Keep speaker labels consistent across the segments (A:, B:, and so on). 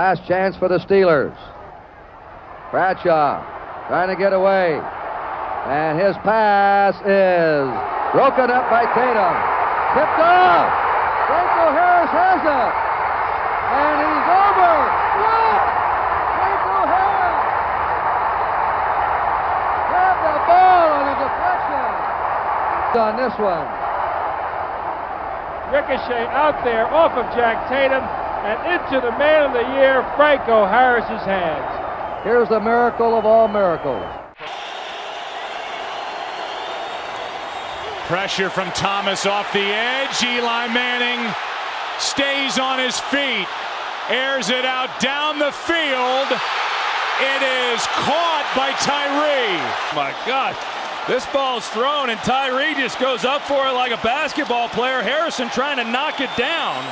A: Last chance for the Steelers. Bradshaw trying to get away. And his pass is broken up by Tatum. Tipped off. Franco Harris has it. And he's over. What? Franco Harris grabbed the ball on a deflection. On this one.
B: Ricochet out there off of Jack Tatum and into the Man of the Year, Franco Harris's hands.
A: Here's the miracle of all miracles.
C: Pressure from Thomas off the edge. Eli Manning stays on his feet. Airs it out down the field. It is caught by Tyree.
D: My God. This ball's thrown and Tyree just goes up for it like a basketball player. Harrison trying to knock it down.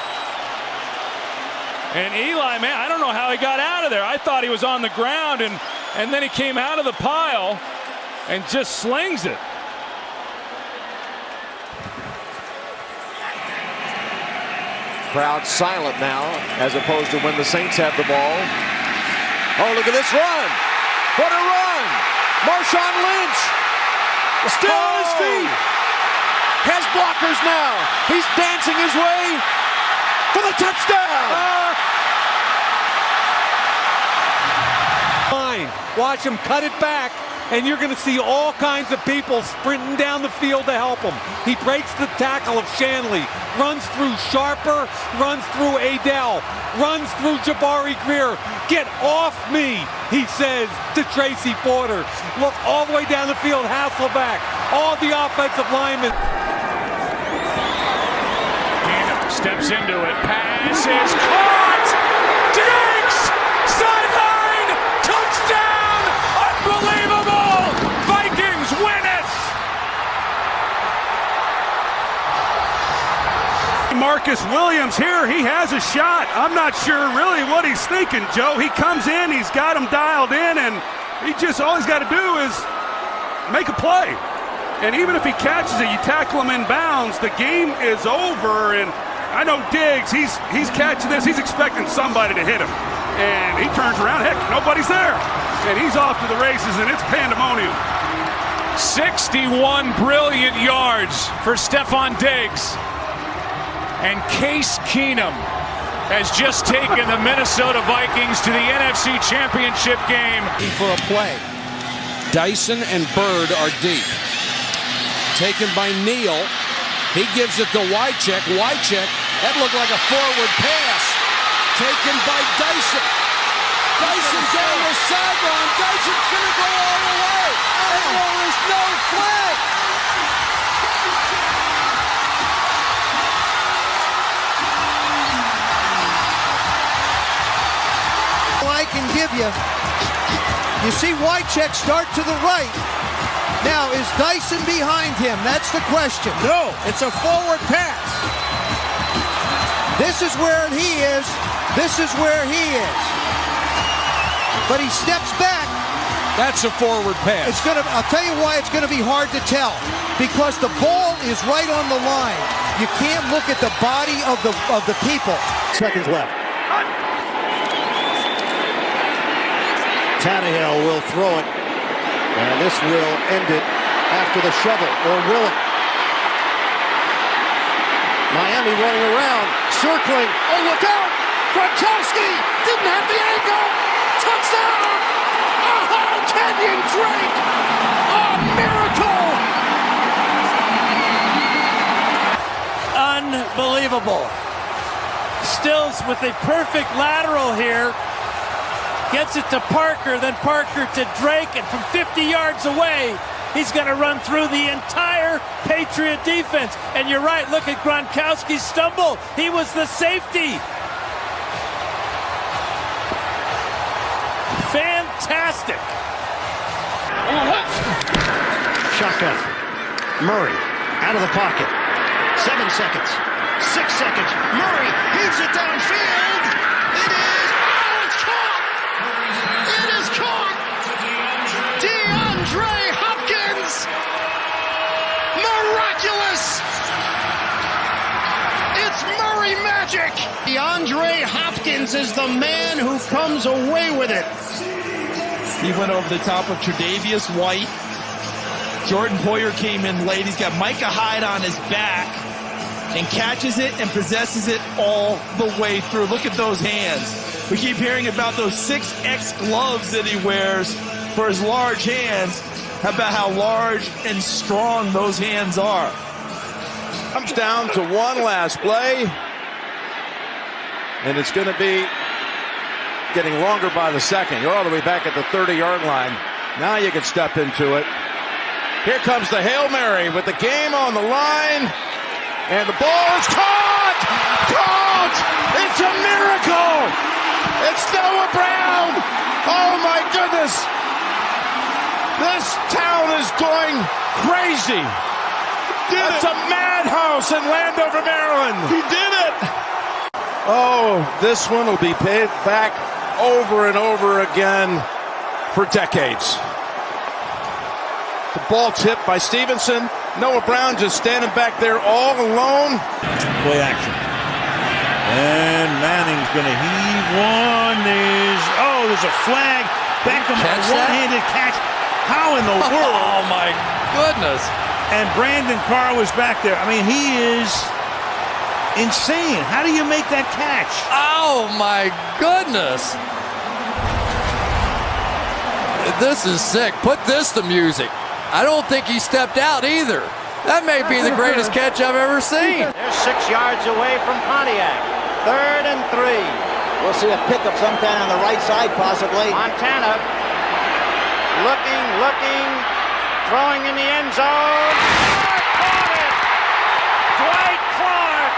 D: And Eli, man, I don't know how he got out of there. I thought he was on the ground and then he came out of the pile and just slings it.
E: Crowd silent now, as opposed to when the Saints have the ball. Oh, look at this run. What a run. Marshawn Lynch still on his feet. Has blockers now. He's dancing his way for the touchdown.
F: Watch him cut it back, and you're going to see all kinds of people sprinting down the field to help him. He breaks the tackle of Shanley, runs through Sharper, runs through Adele, runs through Jabari Greer. Get off me, he says to Tracy Porter. Look all the way down the field, Hasselback, all the offensive linemen.
C: Keenum steps into it. Pass is caught. Diggs! Sideline! Touchdown! Unbelievable! Vikings win it!
G: Marcus Williams here, he has a shot. I'm not sure really what he's thinking, Joe. He comes in, he's got him dialed in, and he just, all he's got to do is make a play. And even if he catches it, you tackle him in bounds, the game is over. And I know Diggs, he's catching this, he's expecting somebody to hit him. And he turns around, heck, nobody's there. And he's off to the races, and it's pandemonium.
C: 61 brilliant yards for Stephon Diggs. And Case Keenum has just taken the Minnesota Vikings to the NFC Championship game.
F: For a play. Dyson and Bird are deep. Taken by Neal. He gives it to Wycheck. Wycheck, that looked like a forward pass. Taken by Dyson. Dyson down the sideline. Dyson's going to go all the way. And there is no flag.
H: I can give you. You see Wycheck start to the right. Now, is Dyson behind him? That's the question. No, it's a forward pass. This is where he is. This is where he is. But he steps back.
F: That's a forward pass.
H: I'll tell you why it's going to be hard to tell. Because the ball is right on the line. You can't look at the body of the people.
I: Seconds left. Tannehill will throw it, and this will end it after the shovel, or will it? Miami running around, circling. Oh, look out! Gronkowski didn't have the angle. Touchdown! Oh, Kenyon Drake! A miracle!
J: Unbelievable. Stills with a perfect lateral here. Gets it to Parker, then Parker to Drake, and from 50 yards away, he's going to run through the entire Patriot defense. And you're right, look at Gronkowski's stumble. He was the safety. Fantastic.
I: Shotgun. Murray out of the pocket. 7 seconds. 6 seconds. Murray heaves it downfield. It is. Oh, it's caught. It is caught. DeAndre Hopkins. Miraculous. It's Murray magic. DeAndre Hopkins hands is the man who comes away with it.
K: He went over the top of Tre'Davious White. Jordan Poyer came in late. He's got Micah Hyde on his back and catches it and possesses it all the way through. Look at those hands. We keep hearing about those 6X gloves that he wears for his large hands. How about how large and strong those hands are?
E: Comes down to one last play. And it's going to be getting longer by the second. You're all the way back at the 30-yard line. Now you can step into it. Here comes the Hail Mary with the game on the line. And the ball is caught! Caught! It's a miracle! It's Noah Brown! Oh my goodness! This town is going crazy! It's a madhouse in Landover, Maryland!
I: He did it!
E: Oh, this one will be paid back over and over again for decades. The ball tipped by Stevenson. Noah Brown just standing back there all alone.
L: Play action. And Manning's going to heave one. There's a flag. Beckham, a one-handed catch. How in the world?
M: Oh, my goodness.
L: And Brandon Carr was back there. I mean, he is insane. How do you make that catch?
M: Oh, my goodness. This is sick. Put this to music. I don't think he stepped out either. That may be the greatest catch I've ever seen.
N: They're 6 yards away from Pontiac. 3rd and 3.
H: We'll see a pickup sometime on the right side, possibly.
N: Montana looking, throwing in the end zone. Clark caught it! Dwight Clark!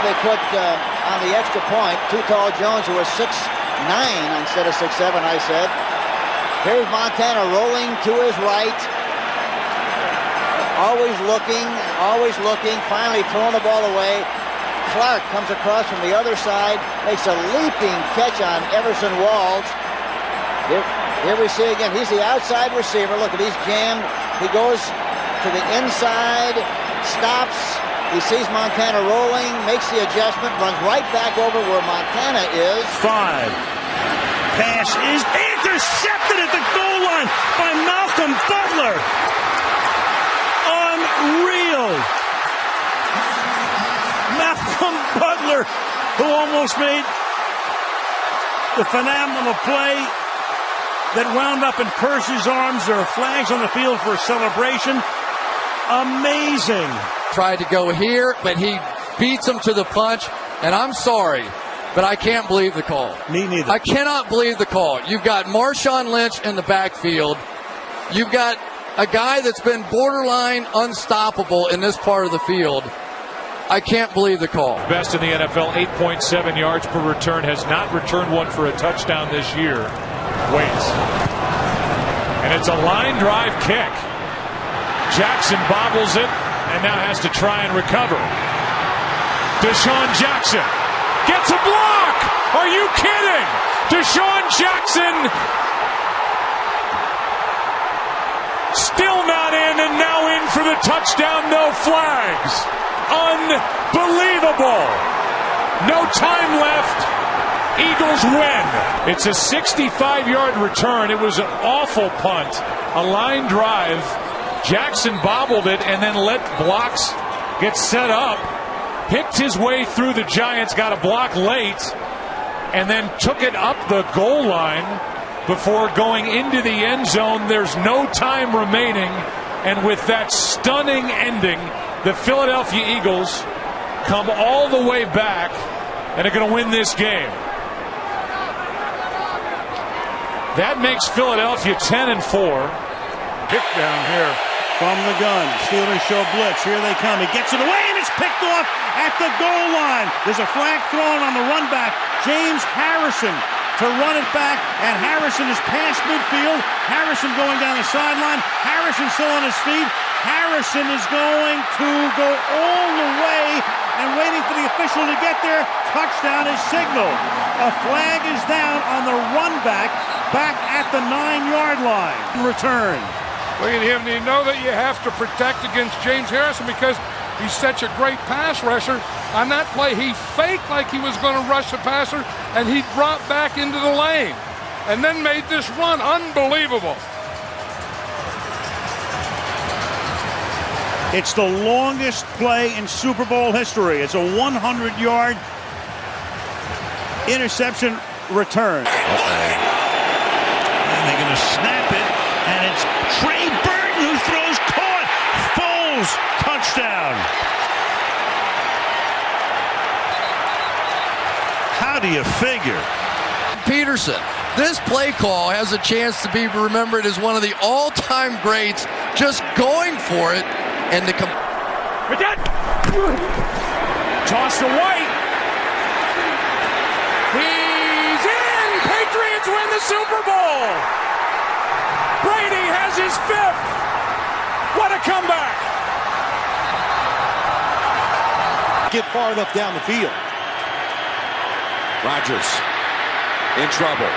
H: They put on the extra point, Too Tall Jones, who was 6'9" instead of 6'7", I said. Here's Montana rolling to his right. Always looking, finally throwing the ball away. Clark comes across from the other side, makes a leaping catch on Everson Walls. Here we see again, he's the outside receiver. Look, he's jammed. He goes to the inside, stops. He sees Montana rolling, makes the adjustment, runs right back over where Montana is.
L: 5. Pass is intercepted at the goal line by Malcolm Butler. Unreal. Malcolm Butler, who almost made the phenomenal play that wound up in Purse's arms. There are flags on the field for a celebration. Amazing.
M: Tried to go here, but he beats him to the punch. And I'm sorry, but I can't believe the call.
L: Me neither.
M: I cannot believe the call. You've got Marshawn Lynch in the backfield. You've got a guy that's been borderline unstoppable in this part of the field. I can't believe the call.
C: Best in the NFL, 8.7 yards per return. Has not returned one for a touchdown this year. Waits. And it's a line drive kick. Jackson bobbles it and now has to try and recover. Deshaun Jackson gets a block. Are you kidding? Deshaun Jackson still not in, and now in for the touchdown. No flags. Unbelievable. No time left. Eagles win. It's a 65-yard return. It was an awful punt. A line drive. Jackson bobbled it and then let blocks get set up. Picked his way through the Giants, got a block late, and then took it up the goal line before going into the end zone. There's no time remaining. And with that stunning ending, the Philadelphia Eagles come all the way back and are going to win this game. That makes Philadelphia 10-4.
L: Pick down here from the gun. Steelers show blitz. Here they come. He gets it away and it's picked off at the goal line. There's a flag thrown on the run back. James Harrison to run it back, and Harrison is past midfield. Harrison going down the sideline. Harrison still on his feet. Harrison is going to go all the way and waiting for the official to get there. Touchdown is signaled. A flag is down on the run back at the 9-yard line. Return.
O: Look at him. You know that you have to protect against James Harrison because he's such a great pass rusher. On that play, he faked like he was going to rush the passer, and he dropped back into the lane and then made this run. Unbelievable.
L: It's the longest play in Super Bowl history. It's a 100-yard interception return.
I: And they're going to snap it, and it's Trey Burton who throws, caught. Foles, touchdown. How do you figure?
M: Peterson. This play call has a chance to be remembered as one of the all-time greats, just going for it and to come.
D: Toss to White. He's in. Patriots win the Super Bowl. Brady has his 5th. What a comeback.
E: Get far enough down the field. Rodgers in trouble.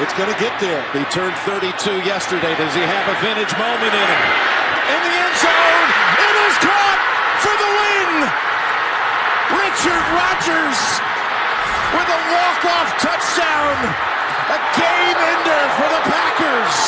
E: It's going to get there. He turned 32 yesterday. Does he have a vintage moment in him? In the end zone. It is caught for the win. Richard Rodgers with a walk-off touchdown. A game ender for the Packers.